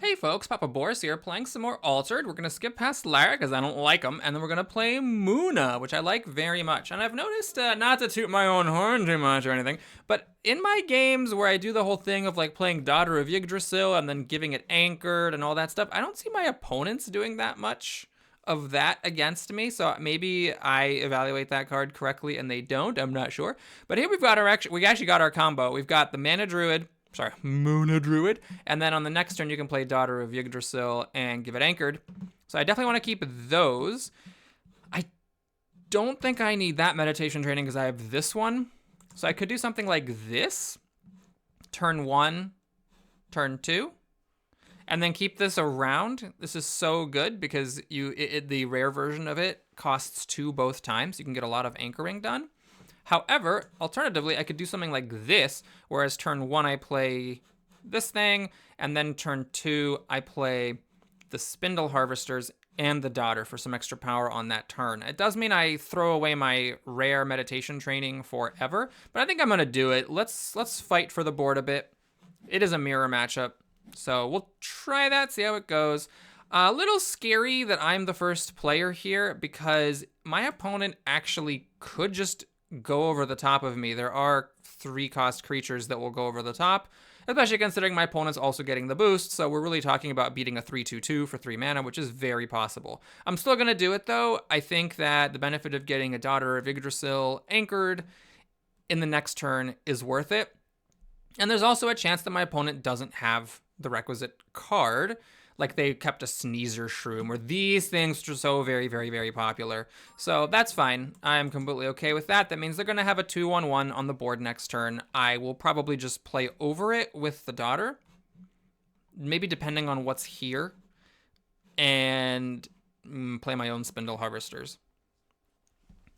Hey folks, Papa Boris here, playing some more Altered. We're gonna skip past Lara because I don't like them, and then we're gonna play Muna, which I like very much. And I've noticed, not to toot my own horn too much or anything, but in my games where I do the whole thing of like playing Daughter of Yggdrasil and then giving it anchored and all that stuff, I don't see my opponents doing that much of that against me, so maybe I evaluate that card correctly and they don't. I'm not sure. But here we actually got our combo. We've got the Mana Druid. Sorry, Muna Druid. And then on the next turn, you can play Daughter of Yggdrasil and give it anchored. So I definitely want to keep those. I don't think I need that meditation training because I have this one. So I could do something like this. Turn 1, turn 2. And then keep this around. This is so good because the rare version of it costs 2 both times. You can get a lot of anchoring done. However, alternatively, I could do something like this, whereas turn 1 I play this thing, and then turn 2 I play the Spindle Harvesters and the Daughter for some extra power on that turn. It does mean I throw away my rare meditation training forever, but I think I'm gonna do it. Let's fight for the board a bit. It is a mirror matchup, so we'll try that, see how it goes. A little scary that I'm the first player here because my opponent actually could just go over the top of me. There are 3-cost creatures that will go over the top, especially considering my opponent's also getting the boost, so we're really talking about beating a 3/2/2 for 3 mana, which is very possible. I'm still going to do it, though. I think that the benefit of getting a Daughter of Yggdrasil anchored in the next turn is worth it. And there's also a chance that my opponent doesn't have the requisite card, like they kept a Sneezer Shroom, or these things which are so very, very, very popular. So that's fine. I'm completely okay with that. That means they're going to have a 2/1/1 on the board next turn. I will probably just play over it with the Daughter, maybe depending on what's here, and play my own Spindle Harvesters.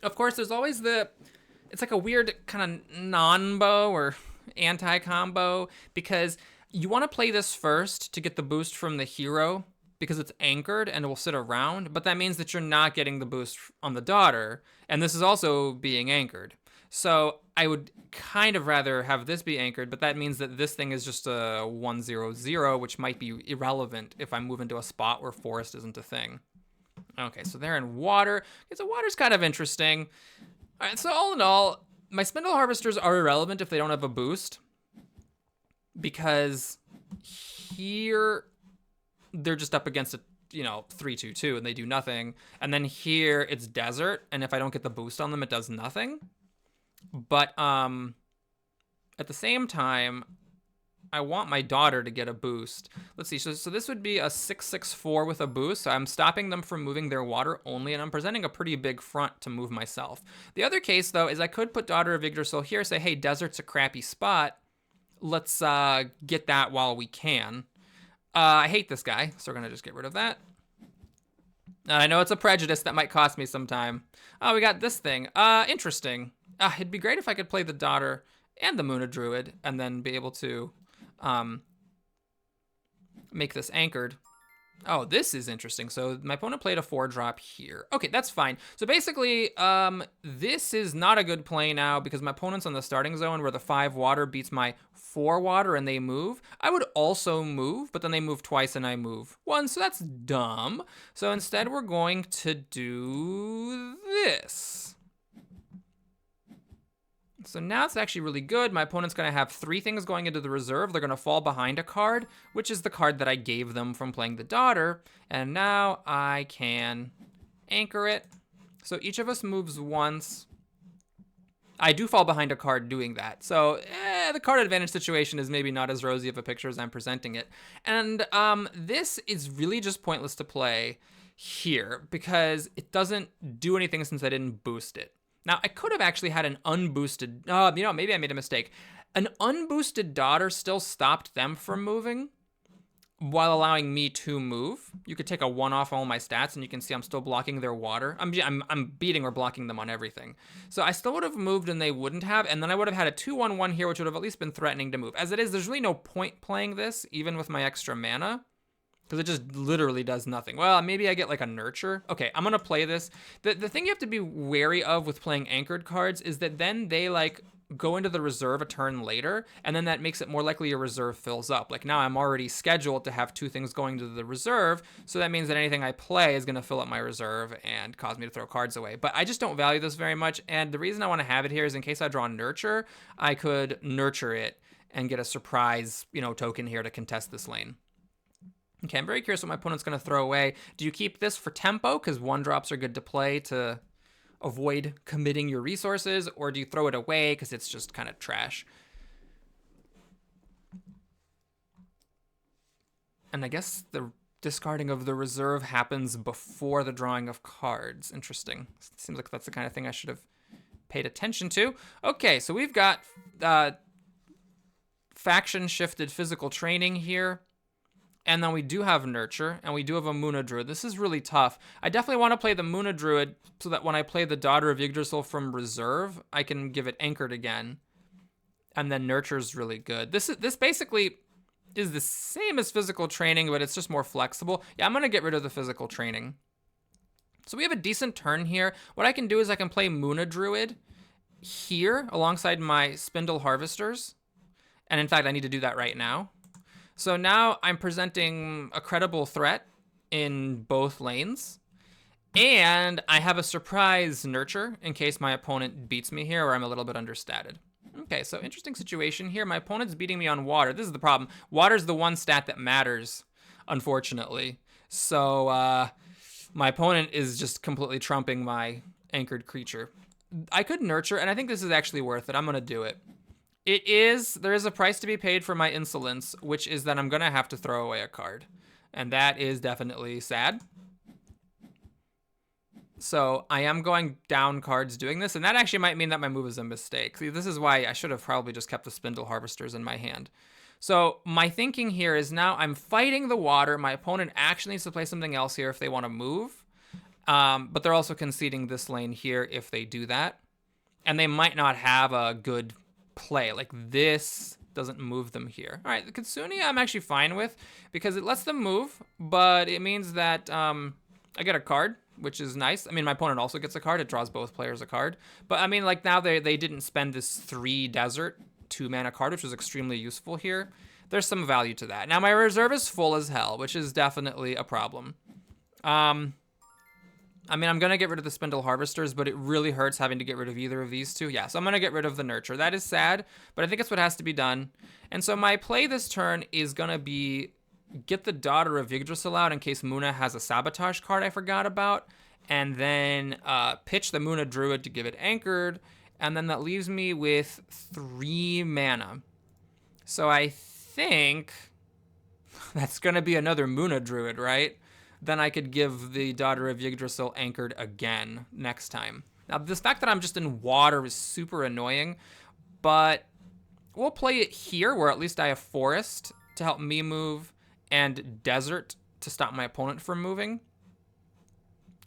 Of course, there's always it's like a weird kind of non-bo or anti-combo, because you want to play this first to get the boost from the hero because it's anchored and it will sit around, but that means that you're not getting the boost on the Daughter, and this is also being anchored. So I would kind of rather have this be anchored, but that means that this thing is just a 1/0/0, which might be irrelevant if I move into a spot where forest isn't a thing. Okay, so they're in water. Okay, so water's kind of interesting. All right, so all in all, my Spindle Harvesters are irrelevant if they don't have a boost, because here they're just up against a 3/2/2 and they do nothing, and then here it's desert, and if I don't get the boost on them it does nothing. But at the same time I want my Daughter to get a boost. Let's see, so this would be a 6/6/4 with a boost, so I'm stopping them from moving their water only, and I'm presenting a pretty big front to move myself. The other case though is I could put Daughter of Yggdrasil here, say hey, desert's a crappy spot, let's get that while we can. I hate this guy, so we're gonna just get rid of that. I know it's a prejudice that might cost me some time. Oh, we got this thing. Interesting. It'd be great if I could play the Daughter and the Muna Druid and then be able to make this anchored. Oh, this is interesting. So my opponent played a 4-drop here. Okay, that's fine. So basically, this is not a good play now because my opponent's on the starting zone where the 5 water beats my 4 water and they move. I would also move, but then they move twice and I move once, so that's dumb. So instead, we're going to do this. So now it's actually really good. My opponent's going to have 3 things going into the reserve. They're going to fall behind a card, which is the card that I gave them from playing the Daughter. And now I can anchor it. So each of us moves once. I do fall behind a card doing that. So the card advantage situation is maybe not as rosy of a picture as I'm presenting it. And this is really just pointless to play here because it doesn't do anything since I didn't boost it. Now, I could have actually had an unboosted, maybe I made a mistake. An unboosted Daughter still stopped them from moving while allowing me to move. You could take a 1 off all my stats and you can see I'm still blocking their water. I'm beating or blocking them on everything. So I still would have moved and they wouldn't have, and then I would have had a 2/1/1 here, which would have at least been threatening to move. As it is, there's really no point playing this, even with my extra mana, because it just literally does nothing. Well, maybe I get like a nurture. Okay, I'm gonna play this. The thing you have to be wary of with playing anchored cards is that then they like go into the reserve a turn later, and then that makes it more likely your reserve fills up. Like now I'm already scheduled to have 2 things going to the reserve, so that means that anything I play is going to fill up my reserve and cause me to throw cards away. But I just don't value this very much, and the reason I want to have it here is in case I draw Nurture, I could Nurture it and get a surprise, token here to contest this lane. Okay, I'm very curious what my opponent's going to throw away. Do you keep this for tempo, because 1-drops are good to play to avoid committing your resources, or do you throw it away because it's just kind of trash? And I guess the discarding of the reserve happens before the drawing of cards. Interesting. Seems like that's the kind of thing I should have paid attention to. Okay, so we've got faction shifted physical training here. And then we do have Nurture, and we do have a Muna Druid. This is really tough. I definitely want to play the Muna Druid so that when I play the Daughter of Yggdrasil from reserve, I can give it Anchored again. And then Nurture's really good. This basically is the same as physical training, but it's just more flexible. Yeah, I'm going to get rid of the physical training. So we have a decent turn here. What I can do is I can play Muna Druid here alongside my Spindle Harvesters. And in fact, I need to do that right now. So now I'm presenting a credible threat in both lanes. And I have a surprise Nurture in case my opponent beats me here or I'm a little bit understated. Okay, so interesting situation here. My opponent's beating me on water. This is the problem. Water's the one stat that matters, unfortunately. So my opponent is just completely trumping my anchored creature. I could Nurture, and I think this is actually worth it. I'm going to do it. There is a price to be paid for my insolence, which is that I'm going to have to throw away a card. And that is definitely sad. So I am going down cards doing this, and that actually might mean that my move is a mistake. See, this is why I should have probably just kept the Spindle Harvesters in my hand. So my thinking here is now I'm fighting the water. My opponent actually needs to play something else here if they want to move. But they're also conceding this lane here if they do that. And they might not have a good play. Like this doesn't move them here. All right, the Kitsune I'm actually fine with because it lets them move, but it means that I get a card, which is nice. I mean, my opponent also gets a card. It draws both players a card. But I mean, like now they didn't spend this 3 desert 2-mana card, which was extremely useful here. There's some value to that. Now my reserve is full as hell, which is definitely a problem. I mean, I'm going to get rid of the Spindle Harvesters, but it really hurts having to get rid of either of these two. Yeah, so I'm going to get rid of the Nurture. That is sad, but I think it's what has to be done. And so my play this turn is going to be get the Daughter of Yggdrasil out in case Muna has a Sabotage card I forgot about, and then pitch the Muna Druid to give it Anchored, and then that leaves me with 3 mana. So I think that's going to be another Muna Druid, right? Then I could give the Daughter of Yggdrasil Anchored again next time. Now, this fact that I'm just in water is super annoying, but we'll play it here where at least I have Forest to help me move and Desert to stop my opponent from moving.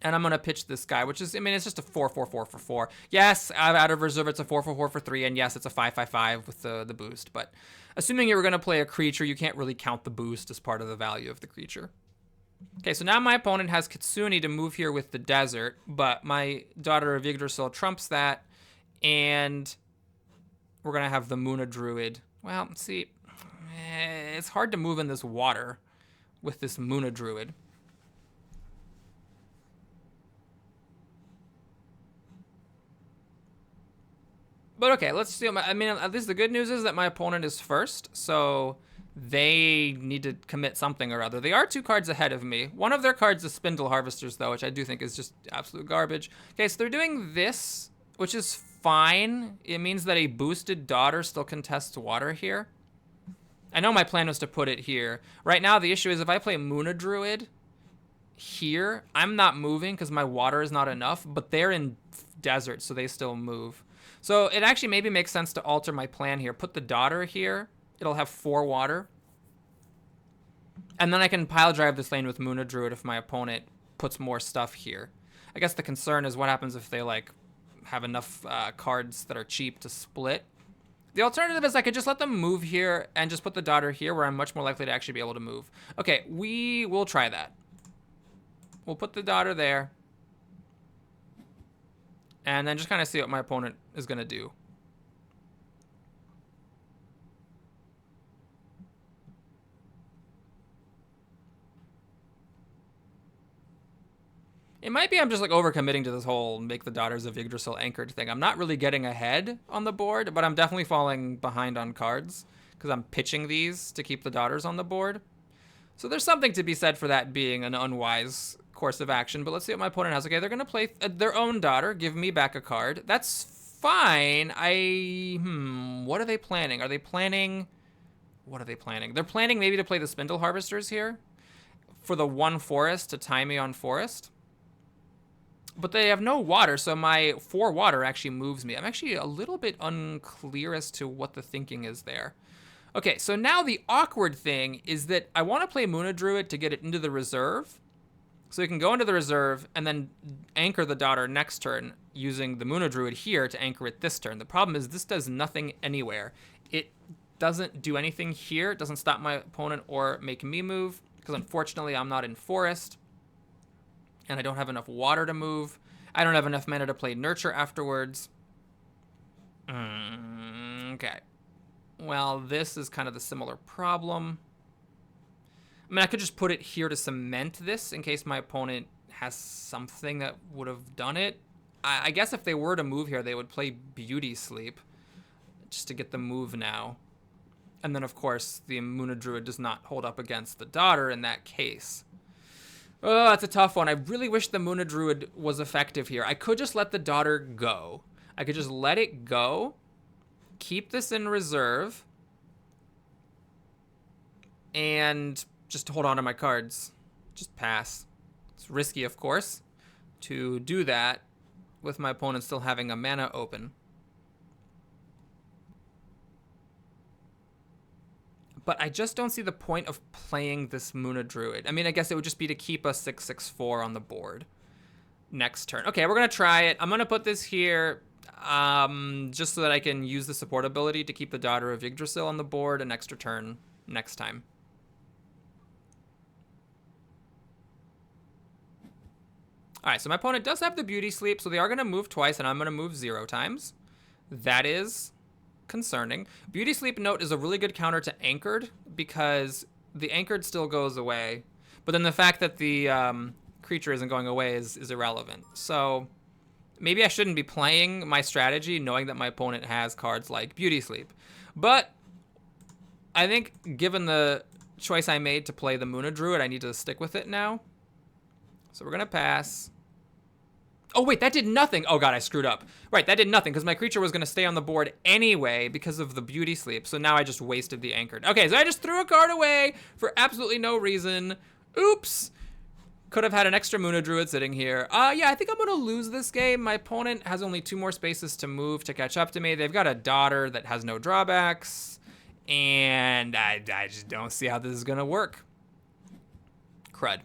And I'm going to pitch this guy, which is, I mean, it's just a 4/4/4 for 4. Yes, out of reserve, it's a 4/4/4 for 3, and yes, it's a 5/5/5 with the boost. But assuming you were going to play a creature, you can't really count the boost as part of the value of the creature. Okay, so now my opponent has Kitsune to move here with the Desert, but my Daughter of Yggdrasil trumps that, and we're going to have the Muna Druid. Well, see, it's hard to move in this water with this Muna Druid. But okay, let's see. I mean, at least the good news is that my opponent is first, so they need to commit something or other. They are 2 cards ahead of me. One of their cards is Spindle Harvesters, though, which I do think is just absolute garbage. Okay, so they're doing this, which is fine. It means that a boosted Daughter still contests water here. I know my plan was to put it here. Right now, the issue is if I play Muna Druid here, I'm not moving because my water is not enough, but they're in Desert, so they still move. So it actually maybe makes sense to alter my plan here. Put the Daughter here. It'll have 4 water. And then I can pile drive this lane with Muna Druid if my opponent puts more stuff here. I guess the concern is what happens if they like have enough cards that are cheap to split. The alternative is I could just let them move here and just put the Daughter here where I'm much more likely to actually be able to move. Okay, we will try that. We'll put the Daughter there. And then just kind of see what my opponent is going to do. It might be I'm just like overcommitting to this whole make the Daughters of Yggdrasil anchored thing. I'm not really getting ahead on the board, but I'm definitely falling behind on cards because I'm pitching these to keep the Daughters on the board. So there's something to be said for that being an unwise course of action, but let's see what my opponent has. Okay, they're going to play their own daughter, give me back a card. That's fine. What are they planning? Are they planning... What are they planning? They're planning maybe to play the Spindle Harvesters here for the 1 forest to tie me on forest. But they have no water, so my 4 water actually moves me. I'm actually a little bit unclear as to what the thinking is there. Okay, so now the awkward thing is that I want to play Muna Druid to get it into the reserve. So we can go into the reserve and then anchor the daughter next turn using the Muna Druid here to anchor it this turn. The problem is this does nothing anywhere. It doesn't do anything here. It doesn't stop my opponent or make me move because unfortunately I'm not in forest. And I don't have enough water to move. I don't have enough mana to play Nurture afterwards. Okay. Well, this is kind of the similar problem. I mean, I could just put it here to cement this in case my opponent has something that would have done it. I guess if they were to move here, they would play Beauty Sleep just to get the move now. And then, of course, the Muna Druid does not hold up against the daughter in that case. Oh, that's a tough one. I really wish the Muna Druid was effective here. I could just let the daughter go. I could just let it go, keep this in reserve, and just hold on to my cards. Just pass. It's risky, of course, to do that with my opponent still having a mana open. But I just don't see the point of playing this Muna Druid. I mean, I guess it would just be to keep a 6/6/4 on the board next turn. Okay, we're going to try it. I'm going to put this here just so that I can use the support ability to keep the Daughter of Yggdrasil on the board an extra turn next time. All right, so my opponent does have the Beauty Sleep, so they are going to move twice, and I'm going to move 0 times. That is concerning. Beauty Sleep Note is a really good counter to Anchored because the Anchored still goes away, but then the fact that the creature isn't going away is irrelevant. So maybe I shouldn't be playing my strategy knowing that my opponent has cards like Beauty Sleep. But I think given the choice I made to play the Muna Druid, I need to stick with it now. So we're going to pass. Oh, wait, that did nothing. Oh, God, I screwed up. Right, that did nothing because my creature was going to stay on the board anyway because of the Beauty Sleep. So now I just wasted the Anchored. Okay, so I just threw a card away for absolutely no reason. Oops. Could have had an extra Muna Druid sitting here. Yeah, I think I'm going to lose this game. My opponent has only 2 more spaces to move to catch up to me. They've got a daughter that has no drawbacks. And I just don't see how this is going to work. Crud.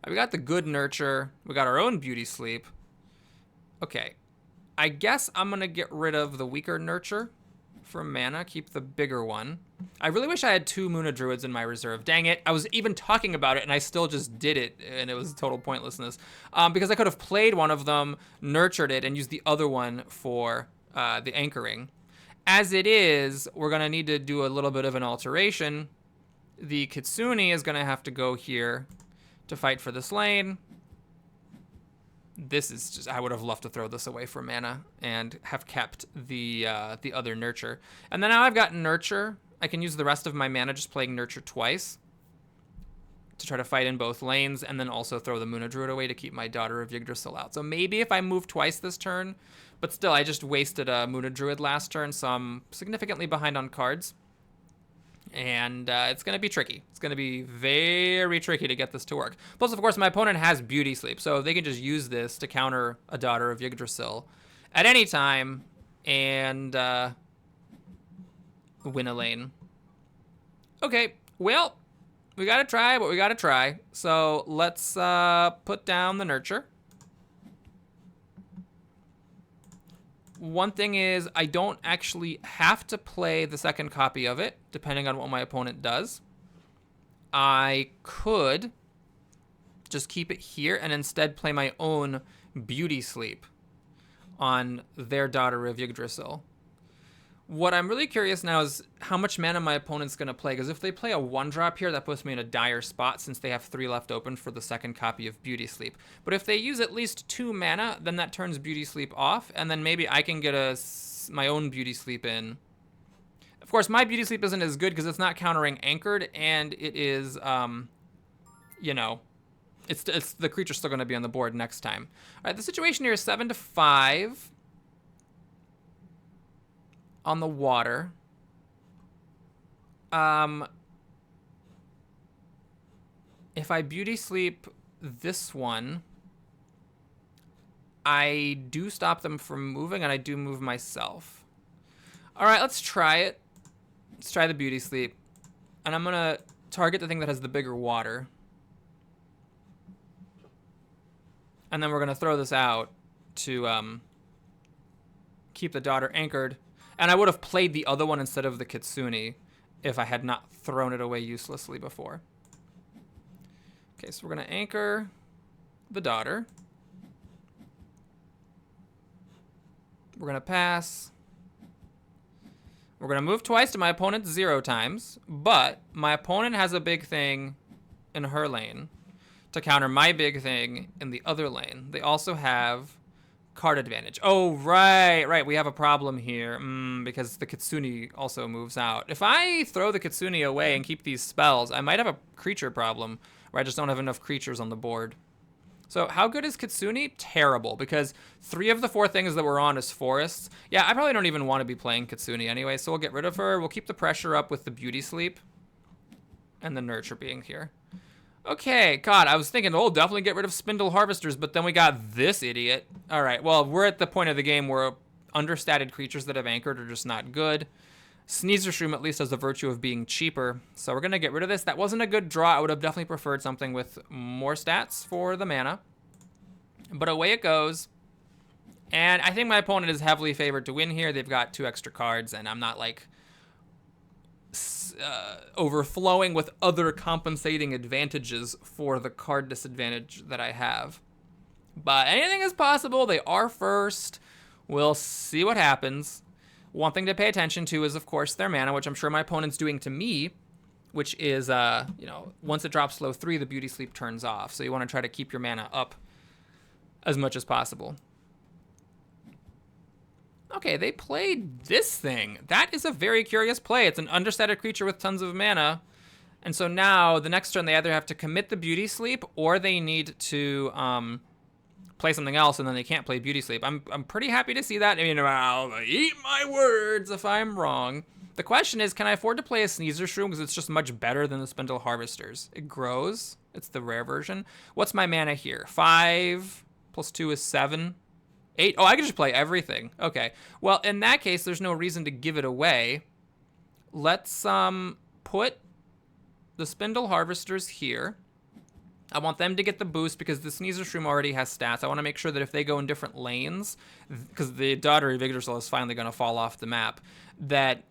We got the good Nurture. We got our own Beauty Sleep. Okay, I guess I'm going to get rid of the weaker Nurture for mana, keep the bigger one. I really wish I had 2 Muna Druids in my reserve. Dang it, I was even talking about it and I still just did it, and it was total pointlessness. Because I could have played one of them, nurtured it, and used the other one for the anchoring. As it is, we're going to need to do a little bit of an alteration. The Kitsune is going to have to go here to fight for this lane. This is just, I would have loved to throw this away for mana and have kept the other Nurture. And then now I've got Nurture. I can use the rest of my mana just playing Nurture twice to try to fight in both lanes, and then also throw the Muna Druid away to keep my Daughter of Yggdrasil out. So maybe if I move twice this turn, but still, I just wasted a Muna Druid last turn, so I'm significantly behind on cards. And it's going to be tricky. It's going to be very tricky to get this to work. Plus, of course, my opponent has Beauty Sleep, so they can just use this to counter a Daughter of Yggdrasil at any time and win a lane. Okay, well, we got to try what we got to try. So let's put down the Nurture. One thing is, I don't actually have to play the second copy of it, depending on what my opponent does. I could just keep it here and instead play my own Beauty Sleep on their Daughter of Yggdrasil. What I'm really curious now is how much mana my opponent's going to play, because if they play a 1-drop here, that puts me in a dire spot since they have 3 left open for the second copy of Beauty Sleep. But if they use at least 2 mana, then that turns Beauty Sleep off, and then maybe I can get my own Beauty Sleep in. Of course, my Beauty Sleep isn't as good because it's not countering Anchored, and it is, you know, it's the creature's still going to be on the board next time. All right, the situation here is 7-5 on the water. If I Beauty Sleep this one, I do stop them from moving, and I do move myself. All right, let's try it. Let's try the Beauty Sleep. And I'm going to target the thing that has the bigger water. And then we're going to throw this out to keep the daughter anchored. And I would have played the other one instead of the Kitsune if I had not thrown it away uselessly before. Okay, so we're going to anchor the daughter. We're going to pass. We're going to move twice to my opponent's 0 times, but my opponent has a big thing in her lane to counter my big thing in the other lane. They also have card advantage. Oh, right. We have a problem here because the Kitsune also moves out. If I throw the Kitsune away and keep these spells, I might have a creature problem where I just don't have enough creatures on the board. So how good is Kitsune? Terrible, because 3 of the 4 things that we're on is forests. Yeah, I probably don't even want to be playing Kitsune anyway, so we'll get rid of her. We'll keep the pressure up with the Beauty Sleep and the Nurture being here. Okay, God, I was thinking, oh, definitely get rid of Spindle Harvesters, but then we got this idiot. All right, well, we're at the point of the game where understated creatures that have anchored are just not good. Sneezer Shroom at least has the virtue of being cheaper, so we're going to get rid of this. That wasn't a good draw. I would have definitely preferred something with more stats for the mana. But away it goes. And I think my opponent is heavily favored to win here. They've got 2 extra cards, and I'm not, like, overflowing with other compensating advantages for the card disadvantage that I have. But anything is possible. They are first. We'll see what happens. One thing to pay attention to is, of course, their mana, which I'm sure my opponent's doing to me, which is, you know, once it drops low 3, the Beauty Sleep turns off. So you want to try to keep your mana up as much as possible. Okay, they played this thing. That is a very curious play. It's an understated creature with tons of mana. And so now, the next turn, they either have to commit the Beauty Sleep, or they need to play something else, and then they can't play Beauty Sleep. I'm pretty happy to see that. I mean, I'll eat my words if I'm wrong. The question is, can I afford to play a Sneezer Shroom, because it's just much better than the Spindle Harvesters. It grows. It's the rare version. What's my mana here? 5 plus 2 is 7. 8. Oh, I can just play everything. Okay. Well, in that case, there's no reason to give it away. Let's put the Spindle Harvesters here. I want them to get the boost because the Sneezer Shroom already has stats. I want to make sure that if they go in different lanes, because the Daughter of Yggdrasil is finally going to fall off the map, that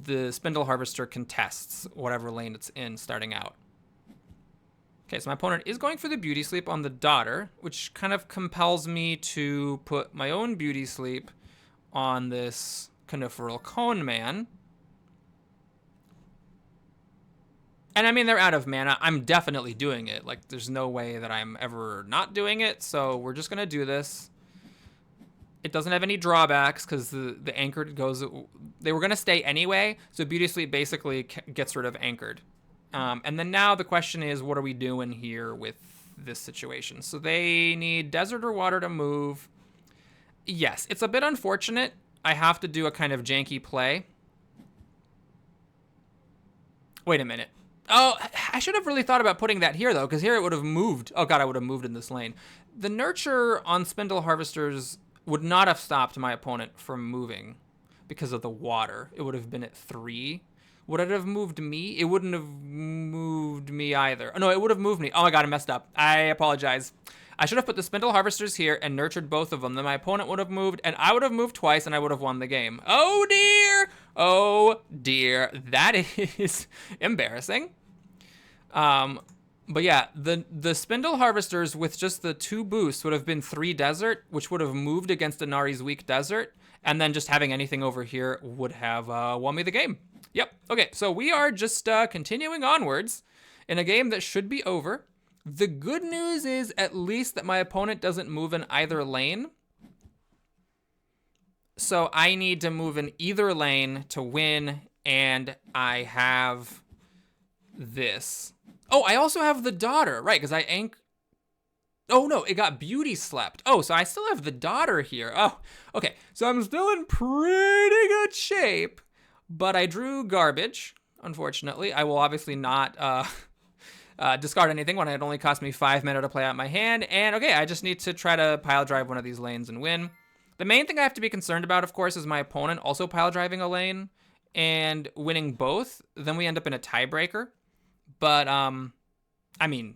the Spindle Harvester contests whatever lane it's in starting out. Okay, so my opponent is going for the Beauty Sleep on the Daughter, which kind of compels me to put my own Beauty Sleep on this Coniferal Cone Man. And I mean, they're out of mana. I'm definitely doing it. Like, there's no way that I'm ever not doing it, so we're just going to do this. It doesn't have any drawbacks because the Anchored goes... They were going to stay anyway, so Beauty Sleep basically gets rid of Anchored. And then now the question is, what are we doing here with this situation? So they need Desert or Water to move. Yes, it's a bit unfortunate. I have to do a kind of janky play. Wait a minute. Oh, I should have really thought about putting that here, though, because here it would have moved. Oh, God, I would have moved in this lane. The Nurture on Spindle Harvesters would not have stopped my opponent from moving because of the water. It would have been at 3. Would it have moved me? It wouldn't have moved me either. Oh, no, it would have moved me. Oh, my God, I messed up. I apologize. I should have put the Spindle Harvesters here and nurtured both of them. Then my opponent would have moved, and I would have moved twice, and I would have won the game. Oh, dear. Oh, dear. That is embarrassing. But yeah, the Spindle Harvesters with just the 2 boosts would have been 3 desert, which would have moved against Inari's weak desert, and then just having anything over here would have won me the game. Yep. Okay, so we are just continuing onwards in a game that should be over. The good news is at least that my opponent doesn't move in either lane. So I need to move in either lane to win, and I have this. Oh, I also have the daughter, right? Because oh no, it got beauty slept. Oh, so I still have the daughter here. Oh, okay. So I'm still in pretty good shape, but I drew garbage, unfortunately. I will obviously not discard anything when it only cost me 5 mana to play out my hand. And okay, I just need to try to pile drive one of these lanes and win. The main thing I have to be concerned about, of course, is my opponent also pile driving a lane and winning both. Then we end up in a tiebreaker. But I mean,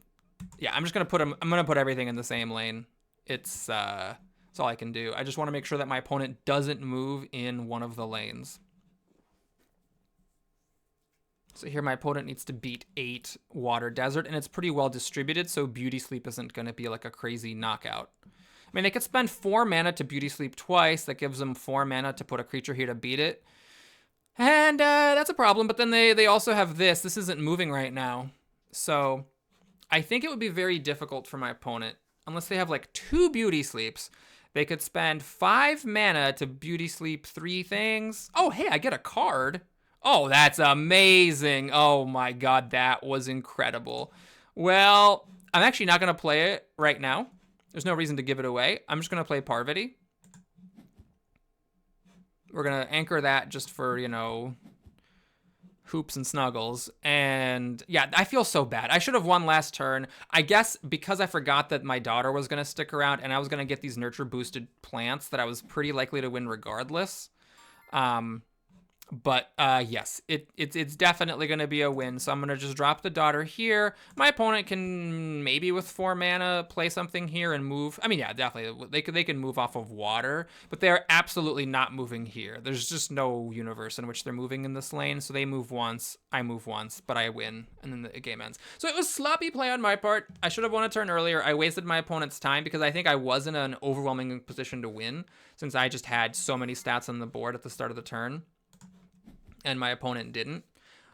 yeah, I'm gonna put everything in the same lane. It's that's all I can do. I just want to make sure that my opponent doesn't move in one of the lanes. So here my opponent needs to beat 8 Water Desert, and it's pretty well distributed, so Beauty Sleep isn't gonna be like a crazy knockout. I mean, they could spend 4 mana to Beauty Sleep twice. That gives them 4 mana to put a creature here to beat it. And that's a problem, but then they also have this. This isn't moving right now. So I think it would be very difficult for my opponent, unless they have like 2 Beauty Sleeps. They could spend 5 mana to Beauty Sleep 3 things. Oh, hey, I get a card. Oh, that's amazing. Oh my god, that was incredible. Well, I'm actually not going to play it right now. There's no reason to give it away. I'm just going to play Parvati. We're going to anchor that just for, you know, hoops and snuggles. And yeah, I feel so bad. I should have won last turn. I guess because I forgot that my daughter was going to stick around and I was going to get these nurture boosted plants that I was pretty likely to win regardless. But yes, it's definitely going to be a win. So I'm going to just drop the daughter here. My opponent can maybe with 4 mana play something here and move. I mean, yeah, definitely. They can move off of water, but they're absolutely not moving here. There's just no universe in which they're moving in this lane. So they move once, I move once, but I win, and then the game ends. So it was sloppy play on my part. I should have won a turn earlier. I wasted my opponent's time because I think I was in an overwhelming position to win since I just had so many stats on the board at the start of the turn. And my opponent didn't.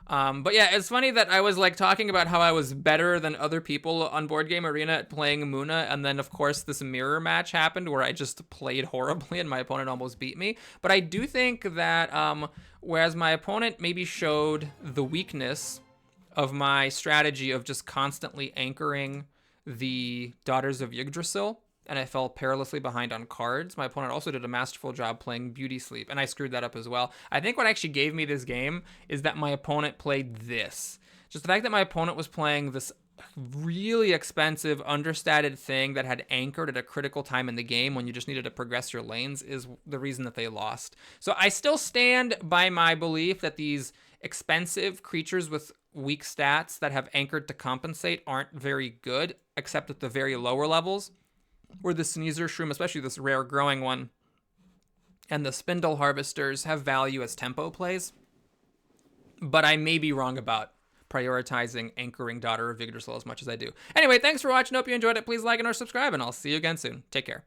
But yeah, it's funny that I was like talking about how I was better than other people on Board Game Arena at playing Muna, and then of course this mirror match happened where I just played horribly and my opponent almost beat me. But I do think that whereas my opponent maybe showed the weakness of my strategy of just constantly anchoring the Daughters of Yggdrasil, and I fell perilously behind on cards. My opponent also did a masterful job playing Beauty Sleep, and I screwed that up as well. I think what actually gave me this game is that my opponent played this. Just the fact that my opponent was playing this really expensive, understated thing that had anchored at a critical time in the game when you just needed to progress your lanes is the reason that they lost. So I still stand by my belief that these expensive creatures with weak stats that have anchored to compensate aren't very good, except at the very lower levels, where the Sneezer Shroom, especially this rare growing one, and the Spindle Harvesters have value as tempo plays. But I may be wrong about prioritizing anchoring Daughter of Yggdrasil as much as I do. Anyway, thanks for watching. Hope you enjoyed it. Please like and or subscribe, and I'll see you again soon. Take care.